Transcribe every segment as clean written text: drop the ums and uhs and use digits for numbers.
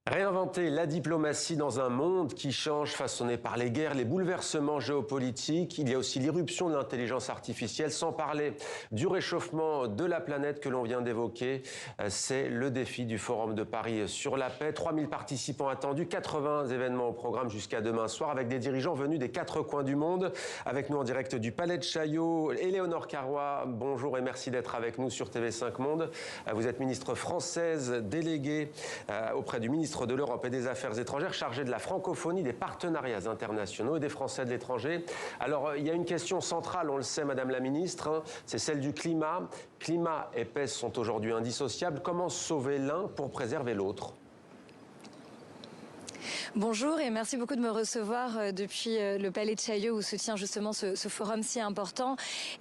Réinventer la diplomatie dans un monde qui change, façonné par les guerres, les bouleversements géopolitiques. Il y a aussi l'irruption de l'intelligence artificielle, sans parler du réchauffement de la planète que l'on vient d'évoquer. C'est le défi du Forum de Paris sur la paix. 3000 participants attendus, 80 événements au programme jusqu'à demain soir, avec des dirigeants venus des 4 coins du monde. Avec nous en direct du Palais de Chaillot, Éléonore Carrois, bonjour et merci d'être avec nous sur TV5 Monde. Vous êtes ministre française déléguée auprès du ministre de l'Europe et des Affaires étrangères, chargé de la francophonie, des partenariats internationaux et des Français de l'étranger. Alors, il y a une question centrale, on le sait, Madame la Ministre, c'est celle du climat. Climat et paix sont aujourd'hui indissociables. Comment sauver l'un pour préserver l'autre ? Bonjour et merci beaucoup de me recevoir depuis le Palais de Chaillot où se tient justement ce forum si important.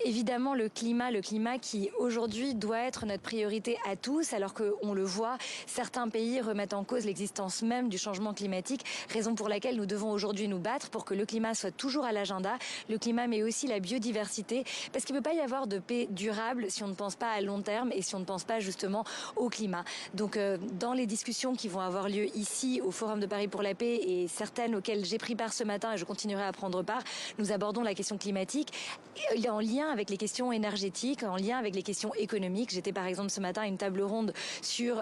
Évidemment, le climat qui aujourd'hui doit être notre priorité à tous, alors qu'on le voit, certains pays remettent en cause l'existence même du changement climatique, raison pour laquelle nous devons aujourd'hui nous battre pour que le climat soit toujours à l'agenda. Le climat, mais aussi la biodiversité, parce qu'il ne peut pas y avoir de paix durable si on ne pense pas à long terme et si on ne pense pas justement au climat. Donc, dans les discussions qui vont avoir lieu ici au Forum de Paris pour la paix, et certaines auxquelles j'ai pris part ce matin et je continuerai à prendre part, nous abordons la question climatique en lien avec les questions énergétiques, en lien avec les questions économiques. J'étais par exemple ce matin à une table ronde sur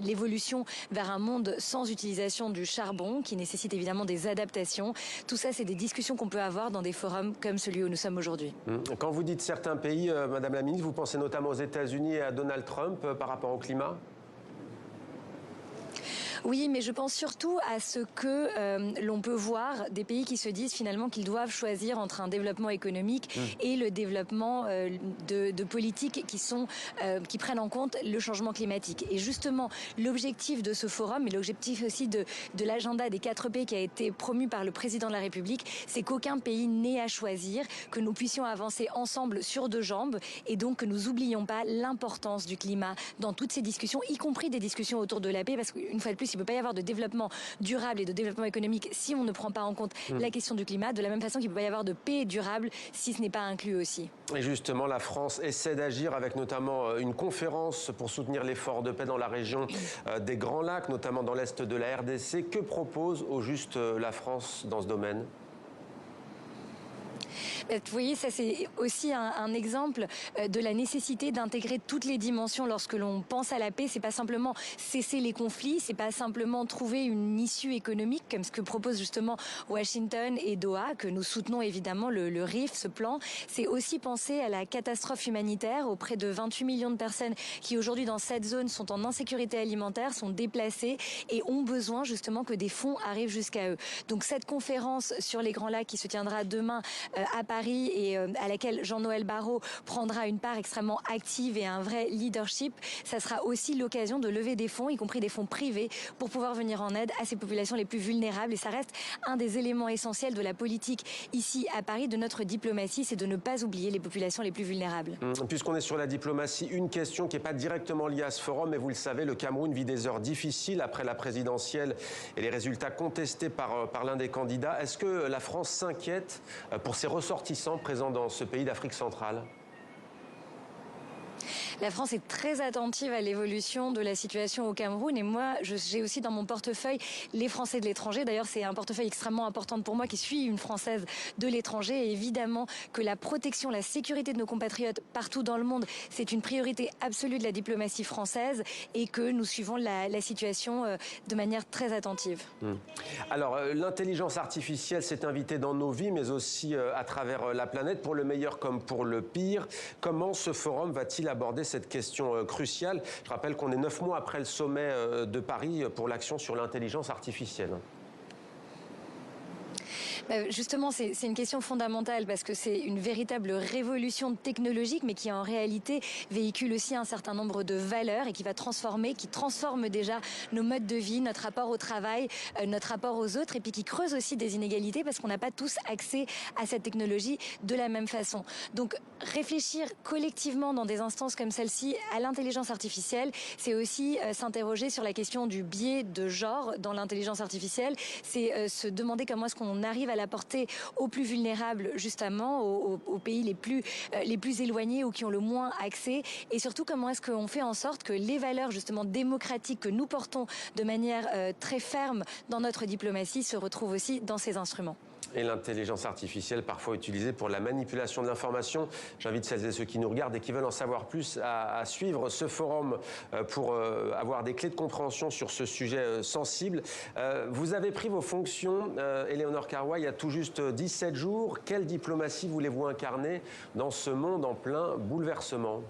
l'évolution vers un monde sans utilisation du charbon, qui nécessite évidemment des adaptations. Tout ça, c'est des discussions qu'on peut avoir dans des forums comme celui où nous sommes aujourd'hui. Quand vous dites certains pays, Madame la Ministre, vous pensez notamment aux États-Unis et à Donald Trump par rapport au climat ? Oui, mais je pense surtout à ce que l'on peut voir des pays qui se disent finalement qu'ils doivent choisir entre un développement économique et le développement de politiques qui prennent en compte le changement climatique. Et justement, l'objectif de ce forum et l'objectif aussi de l'agenda des 4 P qui a été promu par le président de la République, c'est qu'aucun pays n'ait à choisir, que nous puissions avancer ensemble sur 2 jambes et donc que nous n'oublions pas l'importance du climat dans toutes ces discussions, y compris des discussions autour de la paix, parce qu'une fois de plus, il ne peut pas y avoir de développement durable et de développement économique si on ne prend pas en compte la question du climat, de la même façon qu'il ne peut pas y avoir de paix durable si ce n'est pas inclus aussi. Et justement, la France essaie d'agir avec notamment une conférence pour soutenir l'effort de paix dans la région des Grands Lacs, notamment dans l'est de la RDC. Que propose au juste la France dans ce domaine ? Vous voyez, ça c'est aussi un exemple de la nécessité d'intégrer toutes les dimensions lorsque l'on pense à la paix. C'est pas simplement cesser les conflits, c'est pas simplement trouver une issue économique comme ce que propose justement Washington et Doha, que nous soutenons évidemment le RIF, ce plan. C'est aussi penser à la catastrophe humanitaire auprès de 28 millions de personnes qui aujourd'hui dans cette zone sont en insécurité alimentaire, sont déplacées et ont besoin justement que des fonds arrivent jusqu'à eux. Donc cette conférence sur les Grands Lacs qui se tiendra demain à Paris et à laquelle Jean-Noël Barrot prendra une part extrêmement active et un vrai leadership, ça sera aussi l'occasion de lever des fonds, y compris des fonds privés, pour pouvoir venir en aide à ces populations les plus vulnérables. Et ça reste un des éléments essentiels de la politique ici à Paris, de notre diplomatie, c'est de ne pas oublier les populations les plus vulnérables. Puisqu'on est sur la diplomatie, une question qui n'est pas directement liée à ce forum, mais vous le savez, le Cameroun vit des heures difficiles après la présidentielle et les résultats contestés par l'un des candidats. Est-ce que la France s'inquiète pour ses ressortissants présents dans ce pays d'Afrique centrale ? La France est très attentive à l'évolution de la situation au Cameroun et moi, j'ai aussi dans mon portefeuille les Français de l'étranger. D'ailleurs, c'est un portefeuille extrêmement important pour moi qui suis une Française de l'étranger. Et évidemment que la protection, la sécurité de nos compatriotes partout dans le monde, c'est une priorité absolue de la diplomatie française et que nous suivons la situation de manière très attentive. Alors, l'intelligence artificielle s'est invitée dans nos vies, mais aussi à travers la planète, pour le meilleur comme pour le pire. Comment ce forum va-t-il aborder cette question cruciale ? Je rappelle qu'on est 9 mois après le sommet de Paris pour l'action sur l'intelligence artificielle. Justement, c'est une question fondamentale parce que c'est une véritable révolution technologique, mais qui en réalité véhicule aussi un certain nombre de valeurs et qui transforme déjà nos modes de vie, notre rapport au travail, notre rapport aux autres, et puis qui creuse aussi des inégalités parce qu'on n'a pas tous accès à cette technologie de la même façon. Donc, réfléchir collectivement dans des instances comme celle-ci à l'intelligence artificielle, c'est aussi s'interroger sur la question du biais de genre dans l'intelligence artificielle. C'est se demander comment est-ce qu'on arrive à va l'apporter aux plus vulnérables, justement, aux pays les plus éloignés ou qui ont le moins accès, et surtout comment est-ce qu'on fait en sorte que les valeurs justement démocratiques que nous portons de manière très ferme dans notre diplomatie se retrouvent aussi dans ces instruments. Et l'intelligence artificielle parfois utilisée pour la manipulation de l'information. J'invite celles et ceux qui nous regardent et qui veulent en savoir plus à suivre ce forum pour avoir des clés de compréhension sur ce sujet sensible. Vous avez pris vos fonctions, Éléonore Carrois, il y a tout juste 17 jours. Quelle diplomatie voulez-vous incarner dans ce monde en plein bouleversement ?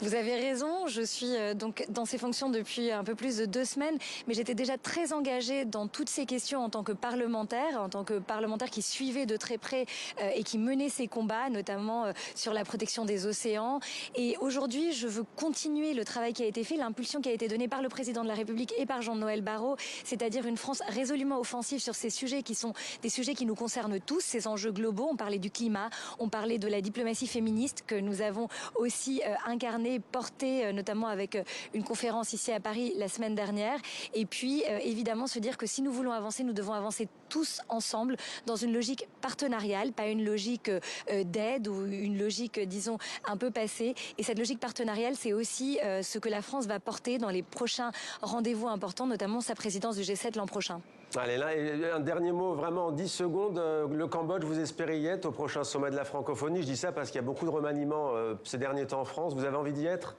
Vous avez raison, je suis donc dans ces fonctions depuis un peu plus de 2 semaines, mais j'étais déjà très engagée dans toutes ces questions en tant que parlementaire qui suivait de très près et qui menait ces combats, notamment sur la protection des océans. Et aujourd'hui, je veux continuer le travail qui a été fait, l'impulsion qui a été donnée par le président de la République et par Jean-Noël Barrot, c'est-à-dire une France résolument offensive sur ces sujets qui sont des sujets qui nous concernent tous, ces enjeux globaux. On parlait du climat, on parlait de la diplomatie féministe que nous avons aussi incarnée, porté notamment avec une conférence ici à Paris la semaine dernière. Et puis évidemment se dire que si nous voulons avancer, nous devons avancer tous ensemble dans une logique partenariale, pas une logique d'aide ou une logique, disons, un peu passée. Et cette logique partenariale, c'est aussi ce que la France va porter dans les prochains rendez-vous importants, notamment sa présidence du G7 l'an prochain. Allez, là, un dernier mot, vraiment en 10 secondes. Le Cambodge, vous espérez y être au prochain sommet de la francophonie? Je dis ça parce qu'il y a beaucoup de remaniements ces derniers temps en France. Vous avez envie d'y être?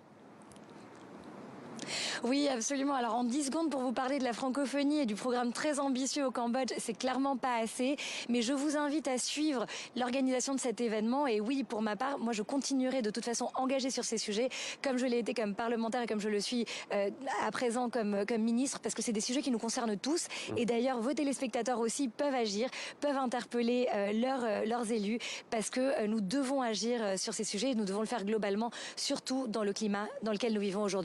Oui, absolument. Alors en 10 secondes pour vous parler de la francophonie et du programme très ambitieux au Cambodge, c'est clairement pas assez. Mais je vous invite à suivre l'organisation de cet événement. Et oui, pour ma part, moi je continuerai de toute façon engagée sur ces sujets, comme je l'ai été comme parlementaire et comme je le suis à présent comme ministre, parce que c'est des sujets qui nous concernent tous. Et d'ailleurs, vos téléspectateurs aussi peuvent agir, peuvent interpeller leurs élus, parce que nous devons agir sur ces sujets et nous devons le faire globalement, surtout dans le climat dans lequel nous vivons aujourd'hui.